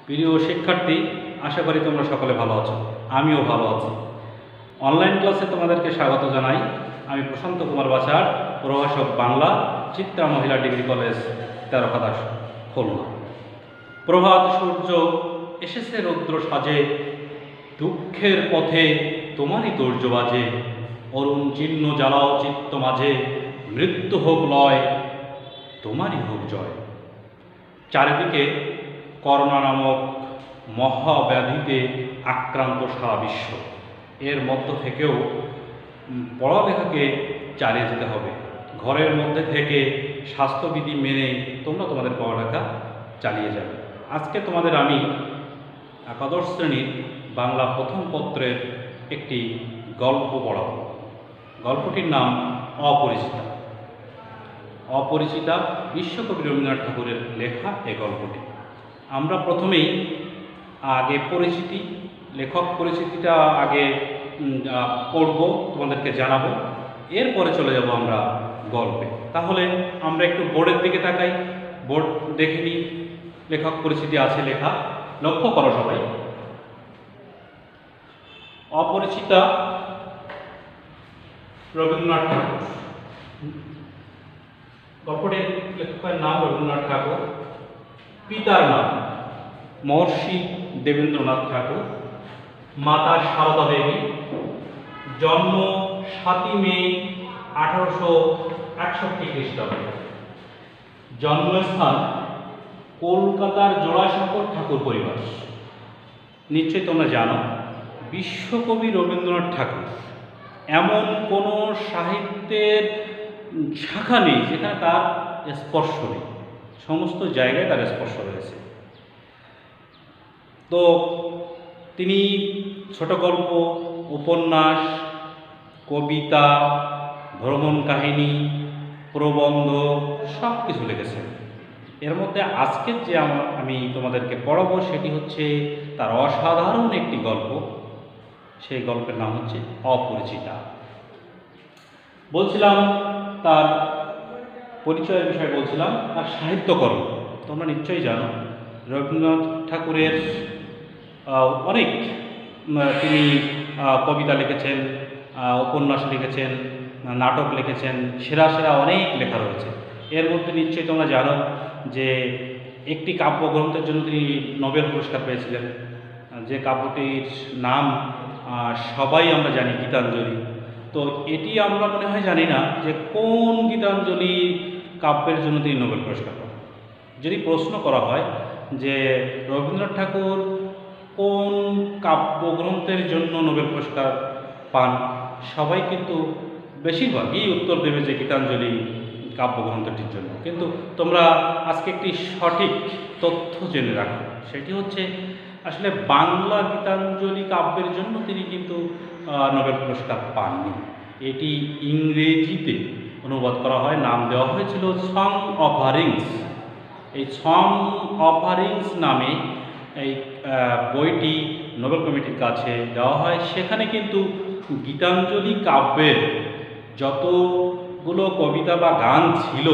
প্রিয় শিক্ষার্থী, আশা করি তোমরা সকলে ভালো আছো। আমিও ভালো আছি। অনলাইন ক্লাসে তোমাদেরকে স্বাগত জানাই। আমি প্রশান্ত কুমার বাছার, প্রভাষক বাংলা, চিত্রা মহিলা ডিগ্রি কলেজ, 13 খুলনা। প্রভাত সূর্য এসেছে রৌদ্র সাজে, দুঃখের পথে তোমারই তর্জ বাজে। অরুণ চিহ্ন জ্বালাও চিত্ত মাঝে, মৃত্যু হোক লয় তোমারই হোক জয়। চারিদিকে করোনা নামক মহাব্যাধিতে আক্রান্ত সারা বিশ্ব। এর মধ্য থেকেও পড়ালেখাকে চালিয়ে যেতে হবে। ঘরের মধ্যে থেকে স্বাস্থ্যবিধি মেনে তোমরা তোমাদের পড়ালেখা চালিয়ে যাবে। আজকে তোমাদের আমি একাদশ শ্রেণীর বাংলা প্রথম পত্রের একটি গল্প পড়াবো। গল্পটির নাম অপরিচিতা। অপরিচিতা বিশ্বকবি রবীন্দ্রনাথ ঠাকুরের লেখা এই গল্পটি। আমরা প্রথমেই আগে পরিচিতি, লেখক পরিচিতিটা আগে পড়ব, তোমাদেরকে জানাবো, এরপরে চলে যাব আমরা গল্পে। তাহলে আমরা একটু বোর্ডের দিকে তাকাই, বোর্ড দেখে নিই। লেখক পরিচিতি আছে লেখা, লক্ষ্য করো সবাই। অপরিচিতা রবীন্দ্রনাথ ঠাকুর। গল্পটির লেখকের নাম রবীন্দ্রনাথ ঠাকুর। পিতার নাম মহর্ষি দেবেন্দ্রনাথ ঠাকুর। মাতা সারদা দেবী। জন্ম 7ই মে 1861 খ্রিস্টাব্দে। জন্মস্থান কলকাতার জোড়াসাঁকোর ঠাকুর পরিবার। নিশ্চয়ই তোমরা জানো, বিশ্বকবি রবীন্দ্রনাথ ঠাকুর এমন কোনো সাহিত্যের শাখা নেই যেখানে তার স্পর্শ নেই। সমস্ত জায়গায় তার স্পর্শ রয়েছে। তো তিনি ছোট গল্প, উপন্যাস, কবিতা, ভ্রমণ কাহিনী, প্রবন্ধ সব কিছু লিখেছেন। এর মধ্যে আজকের যে আমি তোমাদেরকে পড়াবো সেটি হচ্ছে তার অসাধারণ একটি গল্প। সেই গল্পের নাম হচ্ছে অপরিচিতা। বলছিলাম তার পরিচয়ের বিষয়ে, বলছিলাম তার সাহিত্যকর্ম। তোমরা নিশ্চয়ই জানো রবীন্দ্রনাথ ঠাকুরের অনেক তিনি কবিতা লিখেছেন, উপন্যাস লিখেছেন, নাটক লিখেছেন, সেরা সেরা অনেক লেখা রয়েছে। এর মধ্যে নিশ্চয়ই তোমরা জানো যে একটি কাব্যগ্রন্থের জন্য তিনি নোবেল পুরস্কার পেয়েছিলেন, যে কাব্যটির নাম সবাই আমরা জানি, গীতাঞ্জলি। তো এটি আমরা মনে হয় জানি না যে কোন গীতাঞ্জলি কাব্যের জন্য তিনি নোবেল পুরস্কার পান। যদি প্রশ্ন করা হয় যে রবীন্দ্রনাথ ঠাকুর কোন কাব্যগ্রন্থের জন্য নোবেল পুরস্কার পান, সবাই কিন্তু বেশিরভাগই উত্তর দেবে যে গীতাঞ্জলি কাব্যগ্রন্থটির জন্য। কিন্তু তোমরা আজকে একটি সঠিক তথ্য জেনে রাখো, সেটি হচ্ছে আসলে বাংলা গীতাঞ্জলি কাব্যের জন্য তিনি কিন্তু নোবেল পুরস্কার পাননি। এটি ইংরেজিতে অনুবাদ করা হয়, নাম দেওয়া হয়েছিল সং অফারিংস। এই সং অফারিংস নামে এই বইটি নোবেল কমিটির কাছে দেওয়া হয়। সেখানে কিন্তু গীতাঞ্জলি কাব্যের যতগুলো কবিতা বা গান ছিল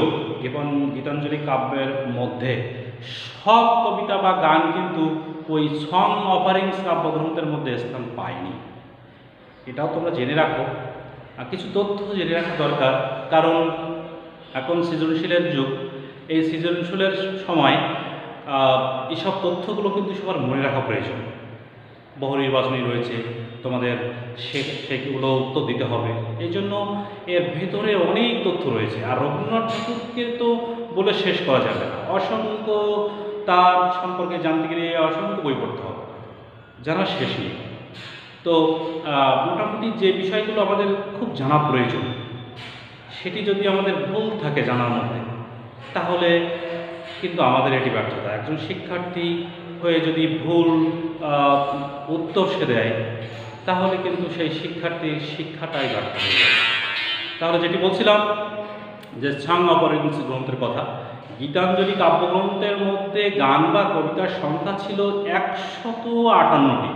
এবং গীতাঞ্জলি কাব্যের মধ্যে সব কবিতা বা গান কিন্তু ওই সং অফারিংস কাব্যগ্রন্থের মধ্যে স্থান পায়নি। এটাও তোমরা জেনে রাখো। কিছু তথ্য জেনে রাখা দরকার, কারণ এখন সৃজনশীলের যুগ। এই সৃজনশীলের সময় এইসব তথ্যগুলো কিন্তু সবার মনে রাখা প্রয়োজন। বহু নির্বাচনী রয়েছে, তোমাদের সেগুলো উত্তর দিতে হবে। এই জন্য এর ভেতরে অনেক তথ্য রয়েছে। আর রবীন্দ্রনাথ ঠাকুরকে তো বলে শেষ করা যাবে না। অসংখ্য তার সম্পর্কে জানতে গেলে অসংখ্য বই পড়তে হবে, জানার শেষ নেই। তো মোটামুটি যে বিষয়গুলো আমাদের খুব জানা প্রয়োজন, সেটি যদি আমাদের ভুল থাকে জানার মধ্যে, তাহলে কিন্তু আমাদের এটি ব্যর্থতা। একজন শিক্ষার্থী হয়ে যদি ভুল উত্তর সে দেয়, তাহলে কিন্তু সেই শিক্ষার্থীর শিক্ষাটাই ব্যর্থ হয়ে যায়। তাহলে যেটি বলছিলাম যে সং অফারিংস গ্রন্থের কথা, গীতাঞ্জলি কাব্যগ্রন্থের মধ্যে গান বা কবিতার সংখ্যা ছিল 158টি।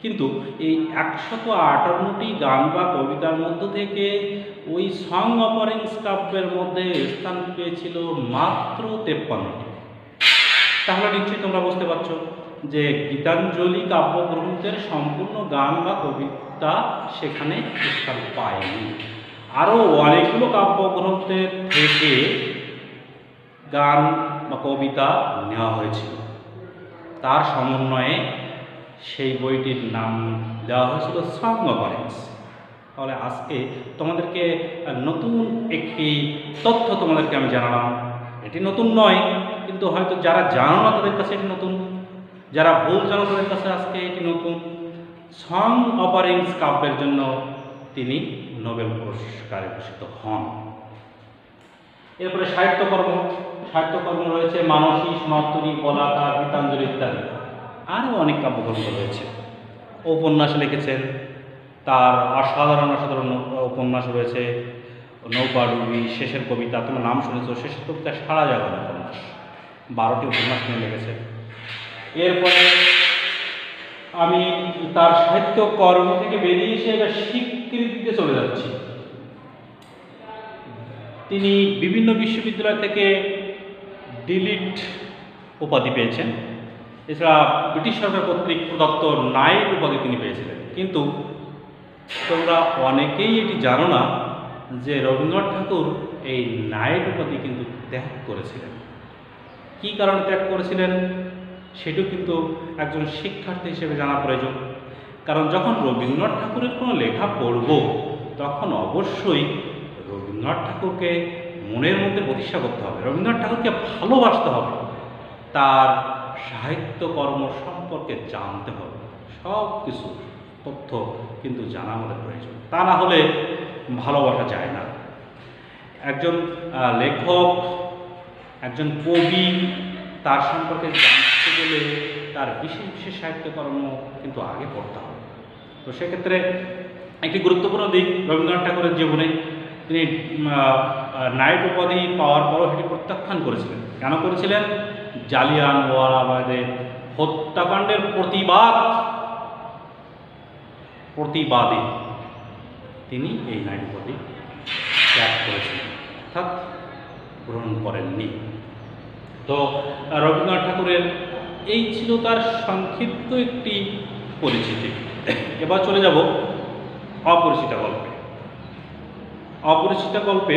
কিন্তু এই 158টি গান বা কবিতার মধ্য থেকে ওই সং অফারিংস কাব্যের মধ্যে স্থান পেয়েছিল মাত্র 53টি। তাহলে নিশ্চয়ই তোমরা বুঝতে পারছো যে গীতাঞ্জলি কাব্যগ্রন্থের সম্পূর্ণ গান বা কবিতা সেখানে স্থান পায়নি। আরও অনেকগুলো কাব্যগ্রন্থের থেকে গান বা কবিতা নেওয়া হয়েছিল, তার সমন্বয়ে সেই বইটির নাম দেওয়া হয়েছিল সং অফারিংস। তাহলে আজকে তোমাদেরকে নতুন একটি তথ্য তোমাদেরকে আমি জানালাম। এটি নতুন নয়, কিন্তু হয়তো যারা জানো না তাদের কাছে এটি নতুন, যারা ভুল জানো তাদের কাছে আজকে এটি নতুন। সং অফারিংস কাব্যের জন্য তিনি নোবেল পুরস্কারে ভূষিত হন। এরপরে সাহিত্যকর্ম রয়েছে মানসী, সমাপ্তরী, বলাকা, গীতাঞ্জলি ইত্যাদি। আরও অনেক কাব্যগ্রন্থ রয়েছে। উপন্যাস লিখেছেন, তার অসাধারণ উপন্যাস রয়েছে নৌকাডুবি, শেষের কবিতা, তোমার নাম শুনেছ, শেষের কবিতা সারা জাগান উপন্যাস, 12টি উপন্যাস নিয়ে লিখেছে। এরপরে আমি তার সাহিত্যকর্ম থেকে বেরিয়ে এসে এবার স্বীকৃতিতে চলে যাচ্ছি। তিনি বিভিন্ন বিশ্ববিদ্যালয় থেকে ডিলিট উপাধি পেয়েছেন। এছাড়া ব্রিটিশ সরকার কর্তৃক প্রদত্ত নাইট উপাধি তিনি পেয়েছিলেন। কিন্তু তোমরা অনেকেই এটি জানো না যে রবীন্দ্রনাথ ঠাকুর এই নাইট উপাধি কিন্তু ত্যাগ করেছিলেন। কী কারণে ত্যাগ করেছিলেন সেটিও কিন্তু একজন শিক্ষার্থী হিসেবে জানা প্রয়োজন। কারণ যখন রবীন্দ্রনাথ ঠাকুরের কোনো লেখা পড়ব তখন অবশ্যই রবীন্দ্রনাথ ঠাকুরকে মনের মধ্যে প্রতিষ্ঠা করতে হবে, রবীন্দ্রনাথ ঠাকুরকে ভালোবাসতে হবে, তার সাহিত্যকর্ম সম্পর্কে জানতে হবে, সব কিছু তথ্য কিন্তু জানা আমাদের প্রয়োজন। তা না হলে ভালোবাসা যায় না। একজন লেখক, একজন কবি, তার সম্পর্কে জানতে গেলে তার বিশেষ বিশেষ সাহিত্যকর্ম কিন্তু আগে পড়তে হবে। তো সেক্ষেত্রে একটি গুরুত্বপূর্ণ দিক রবীন্দ্রনাথ ঠাকুরের জীবনে, তিনি নাইট উপাধি পাওয়ার পরও সেটি প্রত্যাখ্যান করেছিলেন। কেন করেছিলেন? জালিয়ানওয়ালাবাগের হত্যাকাণ্ডের প্রতিবাদে তিনি এই নাইট উপাধি ত্যাগ করেছিলেন, অর্থাৎ গ্রহণ করেননি। তো রবীন্দ্রনাথ ঠাকুরের এই ছিল তার সংক্ষিপ্ত একটি পরিচিতি। এবার চলে যাব অপরিচিতা গল্পে। অপরিচিতা গল্পে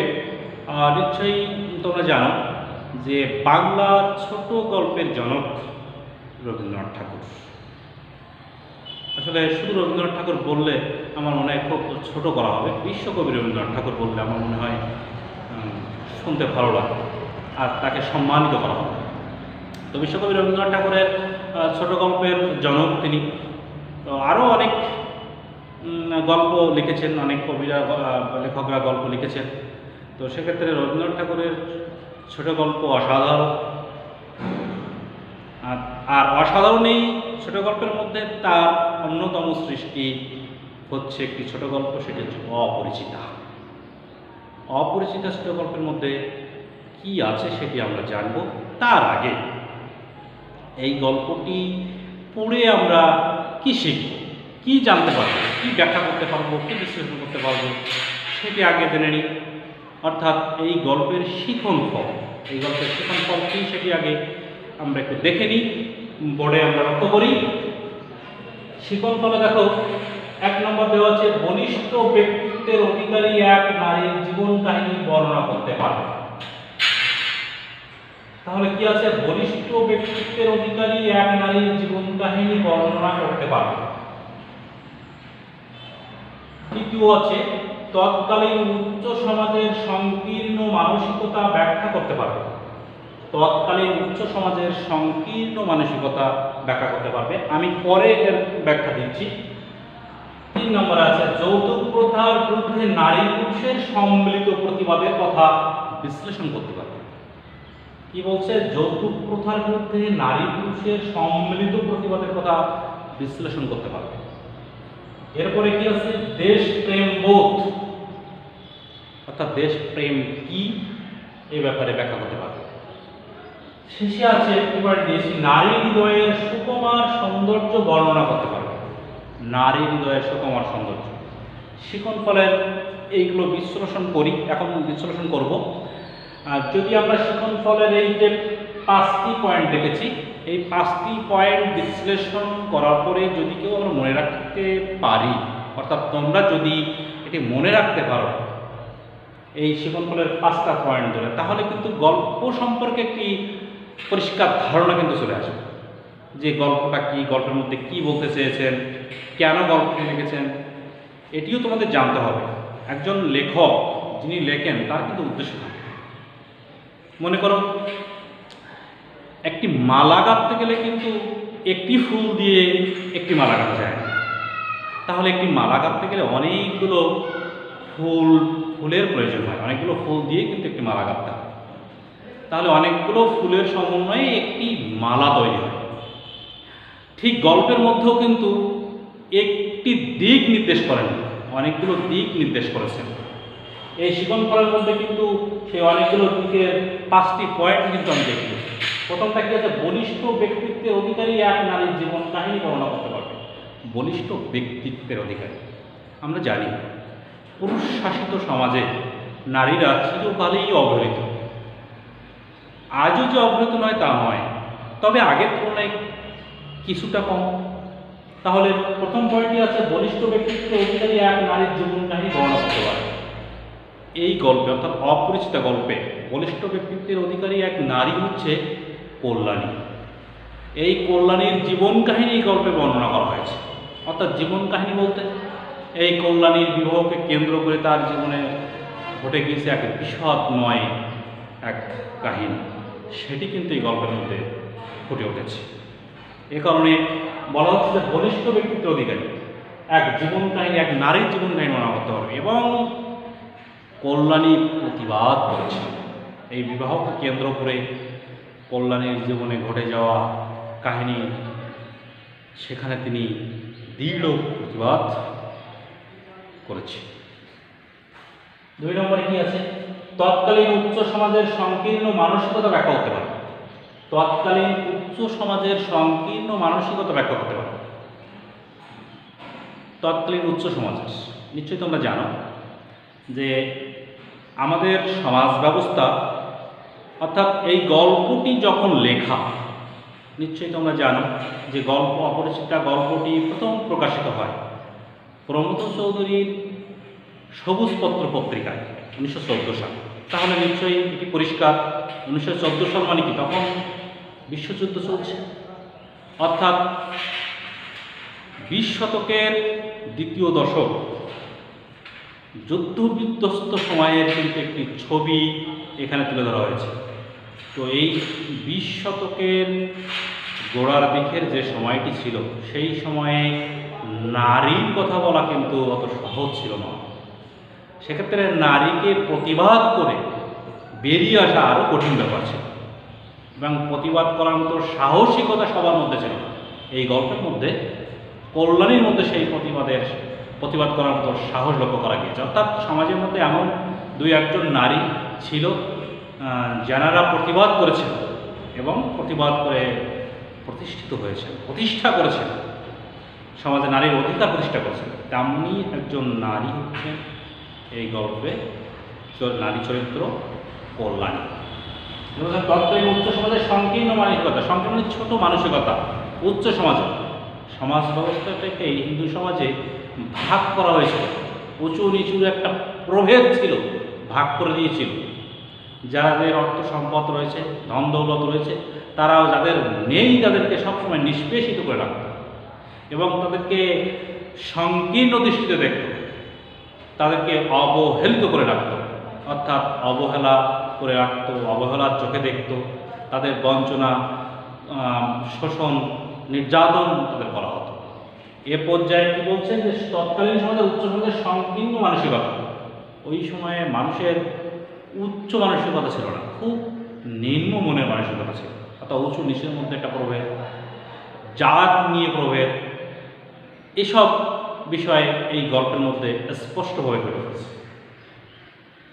নিশ্চয়ই তোমরা জানো যে বাংলার ছোট গল্পের জনক রবীন্দ্রনাথ ঠাকুর। আসলে শুধু রবীন্দ্রনাথ ঠাকুর বললে আমার মনে হয় খুব ছোট করা হবে, বিশ্বকবি রবীন্দ্রনাথ ঠাকুর বললে আমার মনে হয় শুনতে ভালো লাগে আর তাকে সম্মানিত করা হবে। তো বিশ্বকবি রবীন্দ্রনাথ ঠাকুরের ছোট গল্পের জনক তিনি। তো আরও অনেক গল্প লিখেছেন, অনেক কবিরা লেখকরা গল্প লিখেছেন। তো সেক্ষেত্রে রবীন্দ্রনাথ ঠাকুরের ছোট গল্প অসাধারণ। আর অসাধারণ এই ছোট গল্পের মধ্যে তার অন্যতম সৃষ্টি হচ্ছে একটি ছোট গল্প, সেটি হচ্ছে অপরিচিতা। অপরিচিতা ছোট গল্পের মধ্যে কি আছে সেটি আমরা জানব। তার আগে এই গল্পটি পড়ে আমরা কি শিখব, কি জানতে পারবো, কি ব্যাখ্যা করতে পারবো, কি বিশ্লেষণ করতে পারবো সেটি আগে জেনে নিই। অর্থাৎ এই গল্পের শিখন ফল, এই গল্পের শিখন ফল কী সেটি আগে আমরা একটু দেখে নিই। বোর্ডে আমরা লক্ষ্য করি, শিখন ফলে দেখো 1 নম্বর দেওয়া আছে, বলিষ্ঠ ব্যক্তিত্বের অধিকারী এক নারীর জীবন কাহিনী বর্ণনা করতে পারবে। তাহলে কি আছে? বলিষ্ঠ ব্যক্তিত্বের অধিকারী এক নারীর জীবন কাহিনী বর্ণনা করতে পারবে। দ্বিতীয় আছে, তৎকালীন উচ্চ সমাজের সংকীর্ণ মানসিকতা ব্যাখ্যা করতে পারবে। তৎকালীন উচ্চ সমাজের সংকীর্ণ মানসিকতা ব্যাখ্যা করতে পারবে। আমি পরে এর ব্যাখ্যা দিচ্ছি। 3 নম্বরে আছে, যৌতুক প্রথার বিরুদ্ধে নারী পুরুষের সম্মিলিত প্রতিবাদের কথা বিশ্লেষণ করতে পারবে। কি বলছে? যৌতুক প্রথার বিরুদ্ধে নারী পুরুষের সম্মিলিত প্রতিবাদের কথা বিশ্লেষণ করতে পারবে। এরপরে কি আছে? দেশপ্রেম বোধ, অর্থাৎ দেশপ্রেম কি এই ব্যাপারে ব্যাখ্যা করতে পারবে। শেষে আছে, এবার দিয়েছি, নারী হৃদয়ের সুকুমার সৌন্দর্য বর্ণনা করতে পারবে। নারী হৃদয়ের সুকুমার সৌন্দর্য। শিখন ফলের এইগুলো বিশ্লেষণ করি, এখন বিশ্লেষণ করব। আর যদি আমরা শিখন ফলের এই যে 5টি পয়েন্ট দেখেছি। এই 5টি পয়েন্ট বিশ্লেষণ করার পরে যদি কেউ আমরা মনে রাখতে পারি, অর্থাৎ তোমরা যদি এটি মনে রাখতে পারো এই শৃঙ্খলের 5টা পয়েন্ট ধরে, তাহলে কিন্তু গল্প সম্পর্কে একটি পরিষ্কার ধারণা কিন্তু চলে আসবে, যে গল্পটা কি, গল্পের মধ্যে কি বলতে চেয়েছেন, কেন গল্পটি লিখেছেন, এটিও তোমাদের জানতে হবে। একজন লেখক যিনি লেখেন তার কিন্তু উদ্দেশ্য থাকে। মনে করো একটি মালা গাঁথতে গেলে কিন্তু একটি ফুল দিয়ে একটি মালা গাঁথা যায় না, তাহলে একটি মালা গাঁথতে গেলে অনেকগুলো ফুলের প্রয়োজন হয়, অনেকগুলো ফুল দিয়ে কিন্তু একটি মালা গাঁথতে হয়, তাহলে অনেকগুলো ফুলের সমন্বয়ে একটি মালা তৈরি হয়। ঠিক গল্পের মধ্যেও কিন্তু একটি দিক নির্দেশ করেন, অনেকগুলো দিক নির্দেশ করেছেন। এই শৃঙ্খলার মধ্যে কিন্তু সেই অনেকগুলো দিকের 5টি পয়েন্ট কিন্তু আমি দেখি। প্রথমটা কি আছে, বলিষ্ঠ ব্যক্তিত্বের অধিকারী এক নারীর জীবন কাহিনী বর্ণনা করতে পারবে। বলিষ্ঠ ব্যক্তিত্বের অধিকারী, আমরা জানি পুরুষ শাসিত সমাজে নারীরা চিরকালেই অবহেলিত। আজও যে অবহেলিত নয় তা নয়, তবে আগের তুলনায় কিছুটা কম। তাহলে প্রথম পয়েন্টটি আছে, বলিষ্ঠ ব্যক্তিত্বের অধিকারী এক নারীর জীবন কাহিনী বর্ণনা করতে পারে। এই গল্পে অর্থাৎ অপরিচিত গল্পে বলিষ্ঠ ব্যক্তিত্বের অধিকারী এক নারী হচ্ছে কল্যাণী। এই কল্যাণীর জীবন কাহিনী এই গল্পে বর্ণনা করা হয়েছে। অর্থাৎ জীবন কাহিনী বলতে এই কল্যাণীর বিবাহকে কেন্দ্র করে তার জীবনে ঘটে গিয়েছে এক বিষাদময় এক কাহিনী, সেটি কিন্তু এই গল্পের মধ্যে ফুটে উঠেছে। এ কারণে বলা হচ্ছে যে বলিষ্ঠ ব্যক্তিত্বের অধিকারী এক জীবন কাহিনী, এক নারীর জীবন কাহিনী বর্ণনা করতে হবে। এবং কল্যাণী প্রতিবাদ করেছে এই বিবাহকে কেন্দ্র করে, কল্যাণীর জীবনে ঘটে যাওয়া কাহিনী, সেখানে তিনি দৃঢ় প্রতিবাদ করেছে। 2 নম্বরে কি আছে, তৎকালীন উচ্চ সমাজের সংকীর্ণ মানসিকতা ব্যাখ্যা করতে পারে। তৎকালীন উচ্চ সমাজের সংকীর্ণ মানসিকতা ব্যাখ্যা করতে পারে। তৎকালীন উচ্চ সমাজের, নিশ্চয়ই তোমরা জানো যে আমাদের সমাজ ব্যবস্থা, অর্থাৎ এই গল্পটি যখন লেখা, নিশ্চয়ই তোমরা জানো যে গল্প অপরিচিতা গল্পটি প্রথম প্রকাশিত হয় প্রমথ চৌধুরীর সবুজপত্র পত্রিকায় 1914 সাল। তাহলে নিশ্চয়ই এটি পরিষ্কার 1914 সাল মানে কি, তখন বিশ্বযুদ্ধ চলছে, অর্থাৎ 20 শতকের দ্বিতীয় দশক, যুদ্ধবিধ্বস্ত সময়ের কিন্তু একটি ছবি এখানে তুলে ধরা হয়েছে। তো এই 20 শতকের গোড়ার দিকের যে সময়টি ছিল, সেই সময়ে নারীর কথা বলা কিন্তু অত সহজ ছিল না। সেক্ষেত্রে নারীকে প্রতিবাদ করে বেরিয়ে আসা আরও কঠিন ব্যাপার ছিল, এবং প্রতিবাদ করার মতো সাহসিকতা সবার মধ্যে ছিল। এই গল্পের মধ্যে কল্যাণীর মধ্যে সেই প্রতিবাদ করার মতো সাহস লক্ষ্য করা গিয়েছে। অর্থাৎ সমাজের মধ্যে এমন 2-1জন নারী ছিল যারা প্রতিবাদ করেছিল এবং প্রতিবাদ করে প্রতিষ্ঠিত হয়েছে, প্রতিষ্ঠা করেছে, সমাজে নারীর অধিকার প্রতিষ্ঠা করেছে। তেমনি একজন নারী হচ্ছে এই গল্পে নারী চরিত্র কল্যাণী। তৎকালীন উচ্চ সমাজের সংকীর্ণ মানসিকতা, সংকীর্ণ ছোট মানসিকতা, উচ্চ সমাজে সমাজ ব্যবস্থাটাকে হিন্দু সমাজে ভাগ করা হয়েছিল, উঁচু নিচুর একটা প্রভেদ ছিল, ভাগ করে দিয়েছিল। যাদের অর্থ সম্পদ রয়েছে, ধন দৌলত রয়েছে, তারাও যাদের নেই তাদেরকে সবসময় নিষ্পেষিত করে রাখত এবং তাদেরকে সংকীর্ণ দৃষ্টিতে দেখত, তাদেরকে অবহেলিত করে রাখত, অর্থাৎ অবহেলা করে রাখত, অবহেলার চোখে দেখত, তাদের বঞ্চনা, শোষণ, নির্যাতন তাদের করা হতো। এ পর্যায়ে কি বলছেন যে তৎকালীন সমাজে উচ্চ সমাজের সংকীর্ণ মানসিকতা, ওই সময়ে মানুষের উচ্চ মানসিকতা ছিল না, খুব নিম্ন মনের মানসিকতা ছিল, অর্থাৎ উঁচু নিচের মধ্যে একটা প্রভেদ, জাত নিয়ে প্রভেদ, এসব বিষয়ে এই গল্পের মধ্যে স্পষ্টভাবে ফুটে উঠেছে।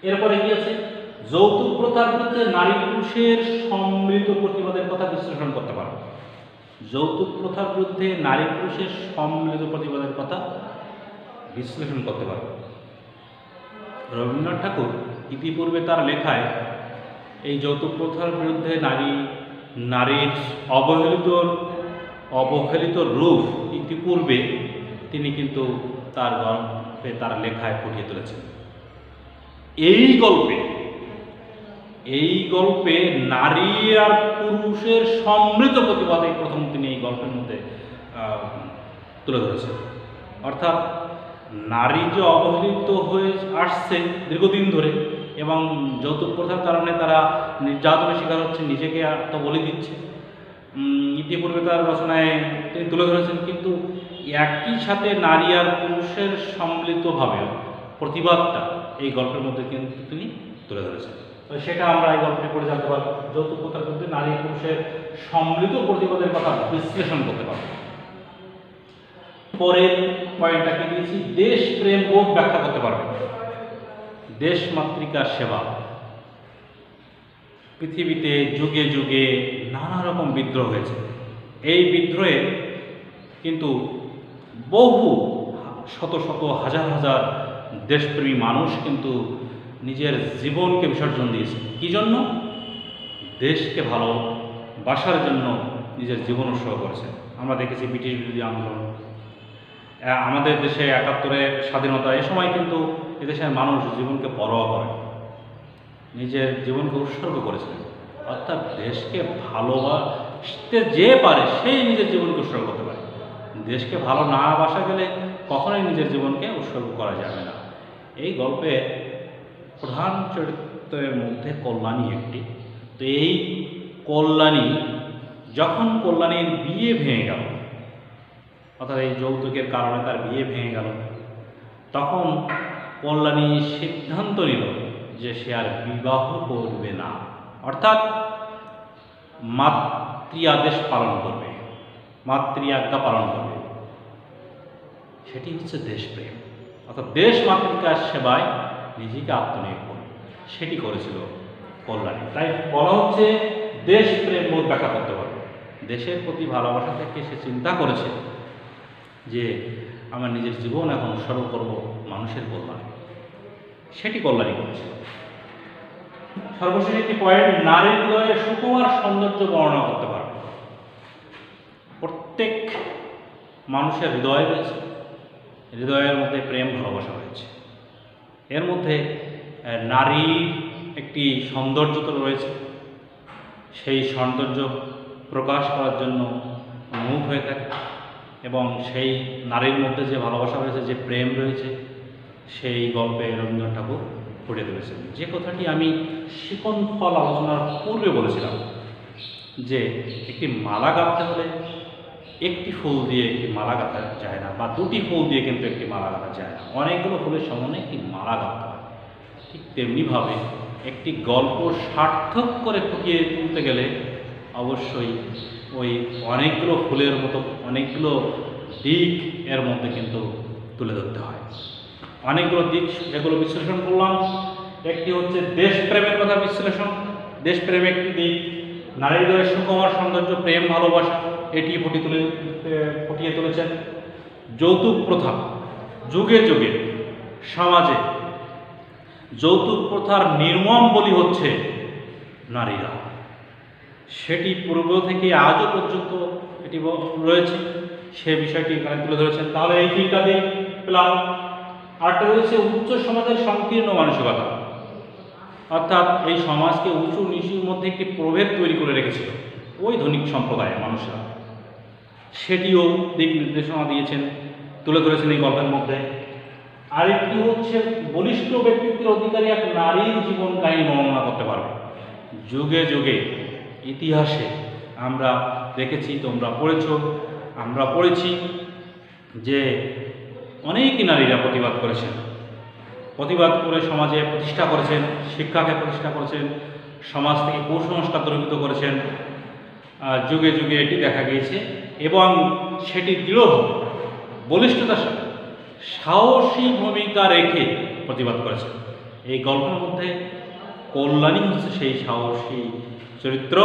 এরপরে কি আছে, যৌতুক প্রথার বিরুদ্ধে নারী পুরুষের সম্মিলিত প্রতিবাদের কথা বিশ্লেষণ করতে পারো। যৌতুক প্রথার বিরুদ্ধে নারী পুরুষের সম্মিলিত প্রতিবাদের কথা বিশ্লেষণ করতে পারো। রবীন্দ্রনাথ ঠাকুর ইতিপূর্বে তার লেখায় এই যৌতুক প্রথার বিরুদ্ধে নারীর অবহেলিত রূপ ইতিপূর্বে তিনি কিন্তু তার গল্পে, তার লেখায় ফুটিয়ে তুলেছেন। এই গল্পে নারী আর পুরুষের সম্মিলিত প্রতিবাদে প্রথম তিনি এই গল্পের মধ্যে তুলে ধরেছেন। অর্থাৎ নারী যে অবহেলিত হয়ে আসছে দীর্ঘদিন ধরে এবং যৌতুক প্রথার কারণে তারা নির্যাতনের শিকার হচ্ছে, নিজেকে আত্মবলি দিচ্ছে, ইতিপূর্বে তার রচনায় তিনি তুলে ধরেছেন। কিন্তু একই সাথে নারী আর পুরুষের সম্মিলিতভাবে প্রতিবাদটা এই গল্পের মধ্যে কিন্তু তিনি তুলে ধরেছেন। তো সেটা আমরা এই গল্পটি পড়ে জানতে পারবো। যৌতুক প্রথার বিরুদ্ধে নারী পুরুষের সম্মিলিত প্রতিবাদের কথা বিশ্লেষণ করতে পারবো। পরের পয়েন্টটাকে দিয়েছি, দেশপ্রেম বোধ ব্যাখ্যা করতে পারবে। দেশ মাতৃকার সেবা। পৃথিবীতে যুগে যুগে নানা রকম বিদ্রোহ হয়েছে। এই বিদ্রোহে কিন্তু বহু শত শত হাজার হাজার দেশপ্রেমী মানুষ কিন্তু নিজের জীবনকে বিসর্জন দিয়েছে। কী জন্য? দেশকে ভালোবাসার জন্য নিজের জীবন উৎসর্গ করেছে। আমরা দেখেছি ব্রিটিশ বিরোধী আন্দোলন, আমাদের দেশে ৭১-এর স্বাধীনতা, এ সময় কিন্তু এদেশের মানুষ জীবনকে পরোয়া করে, নিজের জীবনকে উৎসর্গ করেছিলেন। অর্থাৎ দেশকে ভালোবাসতে যে পারে সেই নিজের জীবনকে উৎসর্গ করতে পারে। দেশকে ভালো না বাসা গেলে কখনোই নিজের জীবনকে উৎসর্গ করা যাবে না। এই গল্পের প্রধান চরিত্রের মধ্যে কল্যাণী একটি। তো এই যখন কল্যাণীর বিয়ে ভেঙে গেল, অর্থাৎ এই যৌতুকের কারণে তার বিয়ে ভেঙে গেল, তখন কল্যাণী সিদ্ধান্ত নিল যে সে আর বিবাহ করবে না, অর্থাৎ মাতৃ আজ্ঞা পালন করবে। সেটি হচ্ছে দেশপ্রেম, অর্থাৎ দেশ মাতৃকার সেবায় নিজেকে আত্মনিয়োগ করবে, সেটি করেছিল কল্যাণী। তাই বলা হচ্ছে দেশপ্রেম বোধ ব্যাখ্যা করতে পারবে। দেশের প্রতি ভালোবাসা থেকে সে চিন্তা করেছে যে আমার নিজের জীবন এখন উৎসর্গ করব মানুষের কল্যাণে, সেটি কল্যাণী করেছিল। সর্বশেষ একটি পয়েন্ট, নারীর হৃদয়ের সুকুমার সৌন্দর্য বর্ণনা করতে পারবে। প্রত্যেক মানুষের হৃদয় রয়েছে, হৃদয়ের মধ্যে প্রেম ভালোবাসা রয়েছে। এর মধ্যে নারীর একটি সৌন্দর্য তো রয়েছে, সেই সৌন্দর্য প্রকাশ করার জন্য মুখ হয়ে থাকে এবং সেই নারীর মধ্যে যে ভালোবাসা রয়েছে, যে প্রেম রয়েছে, সেই গল্পে রবীন্দ্রনাথ ঠাকুর ফুটিয়ে তুলেছেন। যে কথাটি আমি শিকন ফল আলোচনার পূর্বে বলেছিলাম যে একটি মালা গাঁথতে হলে একটি ফুল দিয়ে একটি মালা গাঁথা যায় না, বা দুটি ফুল দিয়ে কিন্তু একটি মালা গাঁথা যায় না, অনেকগুলো ফুলের সমন্বয়ে একটি মালা গাঁথতে হয়। ঠিক তেমনিভাবে একটি গল্প সার্থক করে ফুটিয়ে তুলতে গেলে অবশ্যই ওই অনেকগুলো ফুলের মতো অনেকগুলো দিক এর মধ্যে কিন্তু তুলে ধরতে হয়। অনেকগুলো দিক যেগুলো বিশ্লেষণ করলাম, একটি হচ্ছে দেশপ্রেমের কথা বিশ্লেষণ। দেশপ্রেম একটি দিক, নারীর হৃদয়ের সুকুমার সৌন্দর্য, প্রেম ভালোবাসা, এটি ফুটিয়ে তুলেছেন। যৌতুক প্রথা, যুগে যুগে সমাজে যৌতুক প্রথার নির্মম বলি হচ্ছে নারীরা, সেটি পূর্ব থেকে আজও পর্যন্ত এটি রয়েছে, সে বিষয়টি এখানে তুলে ধরেছেন। তাহলে এই তিনটা দিক পেলাম। আরেকটা রয়েছে উচ্চ সমাজের সংকীর্ণ মানসিকতা, অর্থাৎ এই সমাজকে উঁচু নিচুর মধ্যে একটি প্রভেদ তৈরি করে রেখেছিল ওই ধনিক সম্প্রদায়ের মানুষরা, সেটিও দিক নির্দেশনা দিয়েছেন, তুলে ধরেছেন এই গল্পের মধ্যে। আরেকটি হচ্ছে বলিষ্ঠ ব্যক্তিত্বের অধিকারী এক নারীর জীবন কাহিনী বর্ণনা করতে পারবে। যুগে যুগে ইতিহাসে আমরা দেখেছি, তোমরা পড়েছ, আমরা পড়েছি যে অনেকই নারীরা প্রতিবাদ করেছেন, প্রতিবাদ করে সমাজে প্রতিষ্ঠা করেছেন, শিক্ষাকে প্রতিষ্ঠা করেছেন, সমাজ থেকে কুসংস্কার দূরীভূত করেছেন। যুগে যুগে এটি দেখা গিয়েছে এবং সেটি দৃঢ় বলিষ্ঠতার সাথে সাহসী ভূমিকা রেখে প্রতিবাদ করেছেন। এই গল্পের মধ্যে কল্যাণী হচ্ছে সেই সাহসী চরিত্র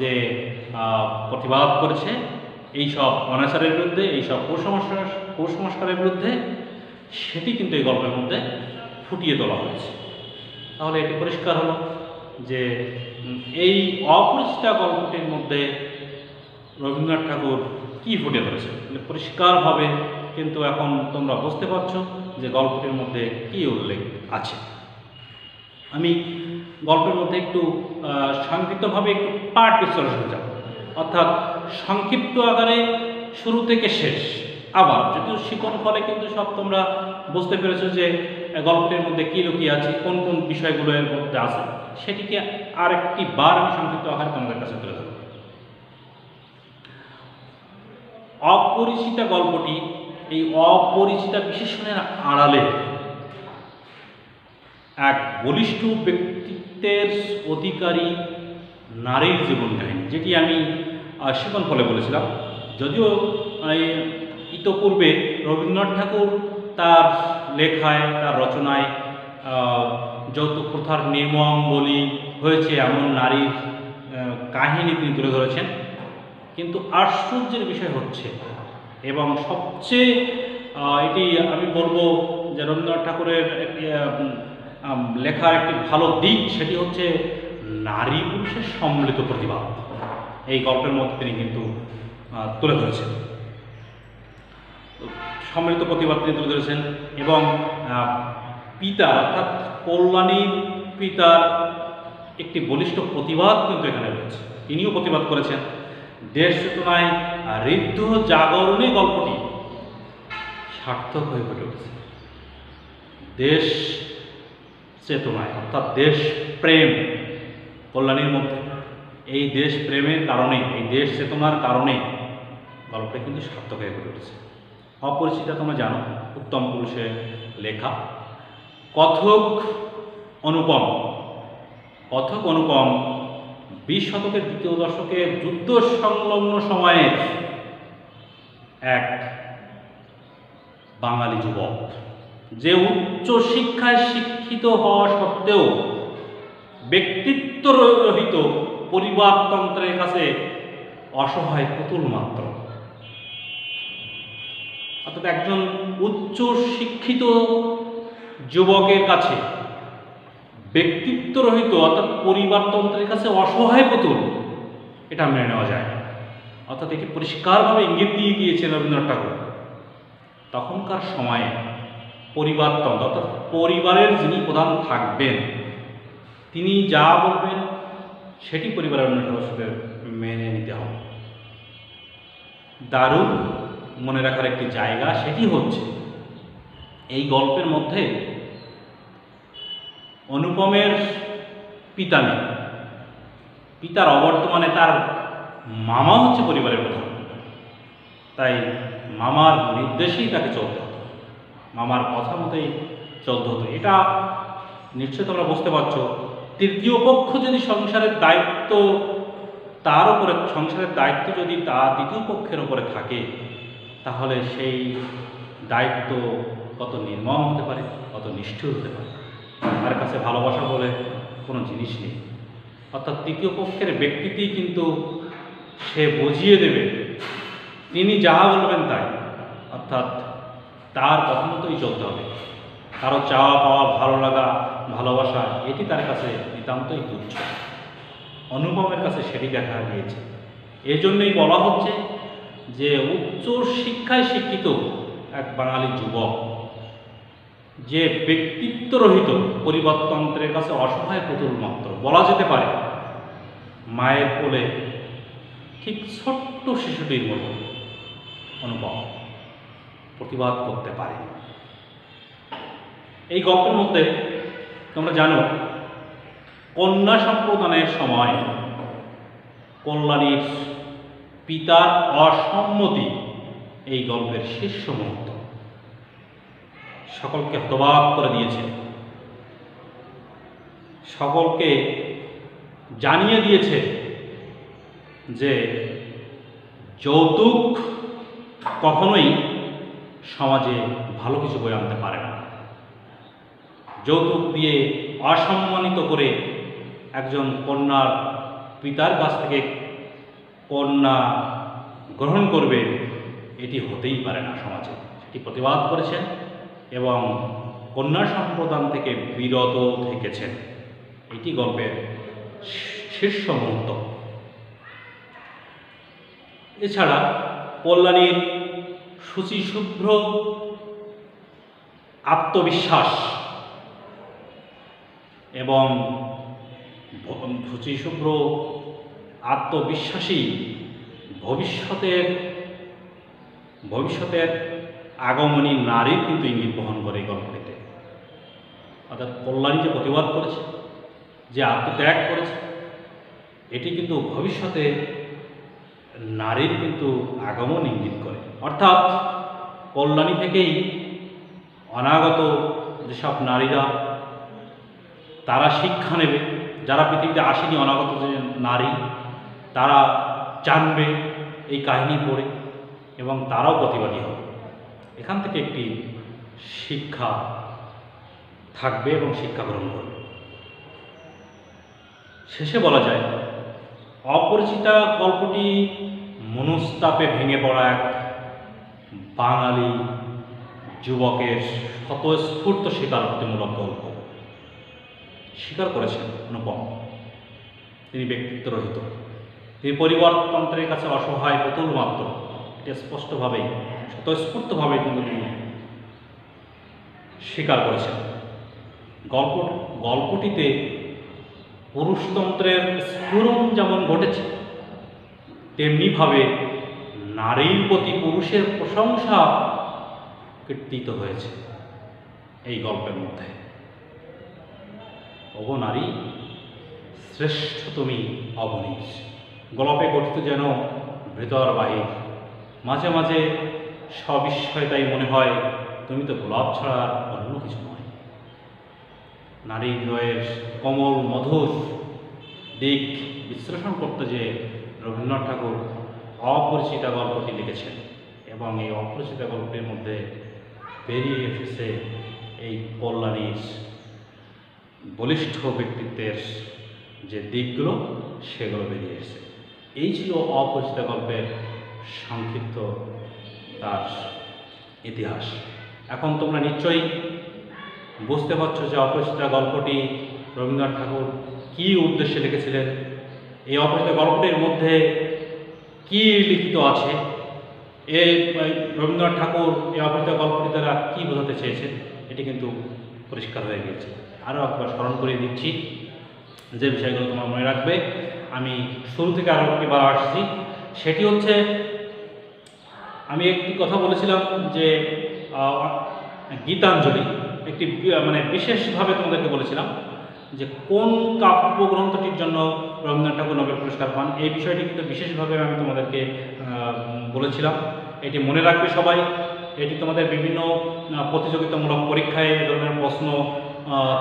যে প্রতিবাদ করেছে এইসব অনাচারের বিরুদ্ধে, এইসব কুসংস্কারের বিরুদ্ধে, সেটি কিন্তু এই গল্পের মধ্যে ফুটিয়ে তোলা হয়েছে। তাহলে এটি পরিষ্কার হলো যে এই অপরিচিতা গল্পটির মধ্যে রবীন্দ্রনাথ ঠাকুর কি ফুটে ধরেছে, পরিষ্কারভাবে কিন্তু এখন তোমরা বুঝতে পারছো যে গল্পটির মধ্যে কি উল্লেখ আছে। আমি গল্পের মধ্যে একটু সংক্ষিপ্তভাবে একটু পাঠ বিশ্লেষণ যাব, অর্থাৎ সংক্ষিপ্ত আকারে শুরু থেকে শেষ। আবার যদিও শিকন ফলে কিন্তু সব তোমরা বুঝতে পেরেছো যে গল্পটির মধ্যে কী লুকিয়ে আছে, কোন কোন বিষয়গুলো এর মধ্যে আছে, সেটিকে আরেকটি বার আমি সংক্ষিপ্ত আকারে তোমাদের কাছে তুলে ধরব। অপরিচিতা গল্পটি এই অপরিচিতা বিশেষণের আড়ালে এক বলিষ্ঠ ব্যক্তিত্বের অধিকারী নারীর জীবন কাহিনী, যেটি আমি শিকন ফলে বলেছিলাম। যদিও ইতোপূর্বে রবীন্দ্রনাথ ঠাকুর তার লেখায়, তার রচনায় যৌতুক প্রথার নির্মম বলি হয়েছে এমন নারীর কাহিনী তিনি তুলে ধরেছেন, কিন্তু আশ্চর্যের বিষয় হচ্ছে এবং সবচেয়ে এটি আমি বলবো যে রবীন্দ্রনাথ ঠাকুরের লেখার একটি ভালো দিক, সেটি হচ্ছে নারী পুরুষের সম্মিলিত প্রতিভা এই গল্পের মধ্যে তিনি কিন্তু তুলে ধরেছেন। সম্মিলিত প্রতিভা তিনি তুলে ধরেছেন এবং পিতা অর্থাৎ কল্যাণীর পিতার একটি বলিষ্ঠ প্রতিবাদ কিন্তু এখানে রয়েছে, তিনিও প্রতিবাদ করেছেন। দেশ চেতনায় ঋদ্ধ জাগরণে গল্পটি সার্থক হয়ে উঠে উঠেছে। দেশ চেতনায় অর্থাৎ দেশ প্রেম কল্যাণীর মধ্যে, এই দেশ প্রেমের কারণে, এই দেশ চেতনার কারণে গল্পটা কিন্তু সার্থক হয়ে উঠেছে। অপরিচিতা তোমরা জানো, উত্তম পুরুষের লেখা। কথক অনুপম 20 শতকের দ্বিতীয় দশকে যুদ্ধ সংলগ্ন সময়ের এক বাঙালি যুবক, যে উচ্চ শিক্ষায় শিক্ষিত হওয়া সত্ত্বেও ব্যক্তিত্ব রহিত পরিবারতন্ত্রের কাছে অসহায় পুতুল মাত্র। অর্থাৎ একজন উচ্চ শিক্ষিত যুবকের কাছে ব্যক্তিত্ব রহিত অর্থাৎ পরিবারতন্ত্রের কাছে অসহায় পুতুল, এটা মেনে নেওয়া যায় না। অর্থাৎ এটি পরিষ্কারভাবে ইঙ্গিত দিয়ে গিয়েছেন রবীন্দ্রনাথ ঠাকুর। তখনকার সময়ে পরিবারতন্ত্র অর্থাৎ পরিবারের যিনি প্রধান থাকবেন, তিনি যা বলবেন সেটি পরিবারের অন্য সদস্যদের মেনে নিতে হবে। দারুণ মনে রাখার একটি জায়গা সেটি হচ্ছে এই গল্পের মধ্যে অনুপমের পিতা নেই, পিতার অবর্তমানে তার মামা হচ্ছে পরিবারের প্রধান, তাই মামার নির্দেশেই তাকে চলতে হতো, মামার কথা মতোই চলতে হতো। এটা নিশ্চয় তোমরা বুঝতে পারছো। তৃতীয় পক্ষ যদি সংসারের দায়িত্ব তার উপরে, সংসারের দায়িত্ব যদি তার তৃতীয় পক্ষের উপরে থাকে, তাহলে সেই দায়িত্ব কত নির্মম হতে পারে, কত নিষ্ঠুর হতে পারে। তার কাছে ভালোবাসা বলে কোনো জিনিস নেই। অর্থাৎ তৃতীয় পক্ষের ব্যক্তিতেই কিন্তু সে বুঝিয়ে দেবে, তিনি যাহা বলবেন তাই, অর্থাৎ তার কথা মতোই চলতে হবে। কারো চাওয়া পাওয়া, ভালো লাগা, ভালোবাসা এটি তার কাছে নিতান্তই তুচ্ছ। অনুপমের কাছে সেটি দেখা গিয়েছে। এই জন্যই বলা হচ্ছে যে উচ্চ শিক্ষায় শিক্ষিত এক বাঙালি যুবক, যে ব্যক্তিত্ব রহিত পরিবারতন্ত্রের কাছে অসহায় পুতুল মাত্র, বলা যেতে পারে মায়ের কোলে ঠিক ছোট্ট শিশুটির মতো অনুপম প্রতিবাদ করতে পারে। এই গল্পের মধ্যে তোমরা জানো কন্যা সম্প্রদানের সময় কল্যাণীর পিতার অসম্মতি এই গল্পের শীর্ষ মুহূর্ত, সকলকে হতবাক করে দিয়েছে, সকলকে জানিয়ে দিয়েছে যে যৌতুক কখনোই সমাজে ভালো কিছু বয়ে আনতে পারে না। যৌতুক দিয়ে অসম্মানিত করে একজন কন্যার পিতার কাছ থেকে কন্যা গ্রহণ করবে, এটি হতেই পারে না সমাজে। সেটি প্রতিবাদ করেছেন এবং কন্যা সম্প্রদান থেকে বিরত থেকেছেন। এটি গল্পের শীর্ষ মুহূর্ত। এছাড়া কল্যাণীর শুচিশুভ্র আত্মবিশ্বাস এবং শুচিশুভ্র আত্মবিশ্বাসী ভবিষ্যতের আগমনী নারীর কিন্তু ইঙ্গিত বহন করে এই গল্পটিতে। অর্থাৎ কল্যাণী যে প্রতিবাদ করেছে, যে আত্মত্যাগ করেছে, এটি কিন্তু ভবিষ্যতে নারীর কিন্তু আগমন ইঙ্গিত করে। অর্থাৎ কল্যাণী থেকেই অনাগত যেসব নারীরা তারা শিক্ষা নেবে, যারা পৃথিবীতে আসেনি অনাগত যে নারী, তারা জানবে এই কাহিনী পড়ে এবং তারাও প্রতিবাদী হবে। এখান থেকে একটি শিক্ষা থাকবে এবং শিক্ষা গ্রহণ করবে। শেষে বলা যায়, অপরিচিতা গল্পটি মনস্তাপে ভেঙে পড়া এক বাঙালি যুবকের স্বতঃস্ফূর্ত স্বীকারোক্তিমূলক গল্প। স্বীকার করেছেন অনুপম, তিনি ব্যক্তিত্ব রহিত, তিনি পরিবারতন্ত্রের কাছে অসহায় পুতুল মাত্র। এটা স্পষ্টভাবেই স্বতঃস্ফূর্তভাবে কিন্তু তিনি স্বীকার করেছেন। গল্পটিতে পুরুষতন্ত্রের স্ফুরণ যেমন ঘটেছে, তেমনিভাবে নারীর প্রতি পুরুষের প্রশংসা কীর্তিত হয়েছে এই গল্পের মধ্যে। ওগো নারী, শ্রেষ্ঠ তুমি অবনীশ। গল্পে গঠিত যেন ভেতর বাহির, মাঝে মাঝে সবিস্ময়তাই মনে হয় তুমি তো গোলাপ ছাড়া অন্য কিছু নয়। নারী হৃদয়ের কোমল মধুর দিক বিশ্লেষণ করতে যে রবীন্দ্রনাথ ঠাকুর অপরিচিতা গল্পটি লিখেছেন এবং এই অপরিচিতা গল্পের মধ্যে বেরিয়ে এসেছে এই কল্যাণীর বলিষ্ঠ ব্যক্তিত্বের যে দিকগুলো, সেগুলো বেরিয়ে এসেছে। এই ছিল অপরিচিতা গল্পের সংক্ষিপ্ত তার ইতিহাস। এখন তোমরা নিশ্চয়ই বুঝতে পারছো যে অপরিচিতা গল্পটি রবীন্দ্রনাথ ঠাকুর কী উদ্দেশ্যে লিখেছিলেন, এই অপরিচিতা গল্পটির মধ্যে কী লিখিত আছে, রবীন্দ্রনাথ ঠাকুর এই অপরিচিতা গল্পটি দ্বারা কী বোঝাতে চেয়েছেন, এটি কিন্তু পরিষ্কার হয়ে গিয়েছে। আরও একবার স্মরণ করিয়ে দিচ্ছি যে বিষয়গুলো তোমার মনে রাখবে। আমি শুরু থেকে আরও একটি বার আসছি, সেটি হচ্ছে আমি একটি কথা বলেছিলাম যে গীতাঞ্জলি একটি বিশেষভাবে তোমাদেরকে বলেছিলাম যে কোন কাব্যগ্রন্থটির জন্য রবীন্দ্রনাথ ঠাকুর নোবেল পুরস্কার পান। এই বিষয়টি কিন্তু বিশেষভাবে আমি তোমাদেরকে বলেছিলাম। এটি মনে রাখবে সবাই। এটি তোমাদের বিভিন্ন প্রতিযোগিতামূলক পরীক্ষায় এ ধরনের প্রশ্ন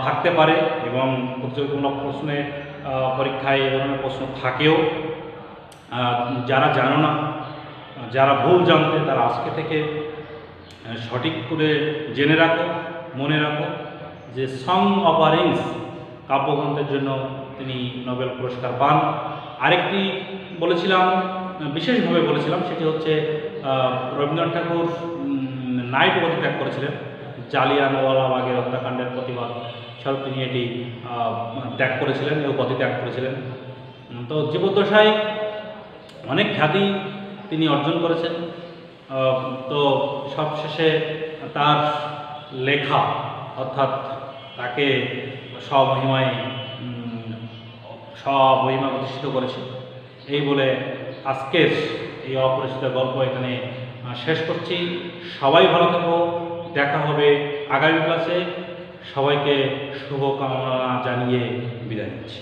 থাকতে পারে এবং প্রতিযোগিতামূলক প্রশ্নে পরীক্ষায় এ ধরনের প্রশ্ন থাকেও। যারা জানো না, যারা ভুল জানতে, তারা আজকে থেকে সঠিক করে জেনে রাখো, মনে রাখো যে সং অফ রিংস কাব্যগ্রন্থের জন্য তিনি নোবেল পুরস্কার পান। আরেকটি বলেছিলাম, বিশেষভাবে বলেছিলাম, সেটি হচ্ছে রবীন্দ্রনাথ ঠাকুর নাইট উপাধি ত্যাগ করেছিলেন। জালিয়ানওয়ালাবাগের হত্যাকাণ্ডের প্রতিবাদ স্বরূপ তিনি এটি ত্যাগ করেছিলেন, এই উপাধি ত্যাগ করেছিলেন। তো জীবদ্দশায় অনেক খ্যাতি তিনি অর্জন করেছেন। তো সবশেষে তার লেখা, অর্থাৎ তাকে স্বমহিমায় প্রতিষ্ঠিত করেছে। এই বলে আজকের এই অপরিচিত গল্প এখানে শেষ করছি। সবাই ভালো থাকো, দেখা হবে আগামী ক্লাসে। সবাইকে শুভকামনা জানিয়ে বিদায় নিচ্ছি।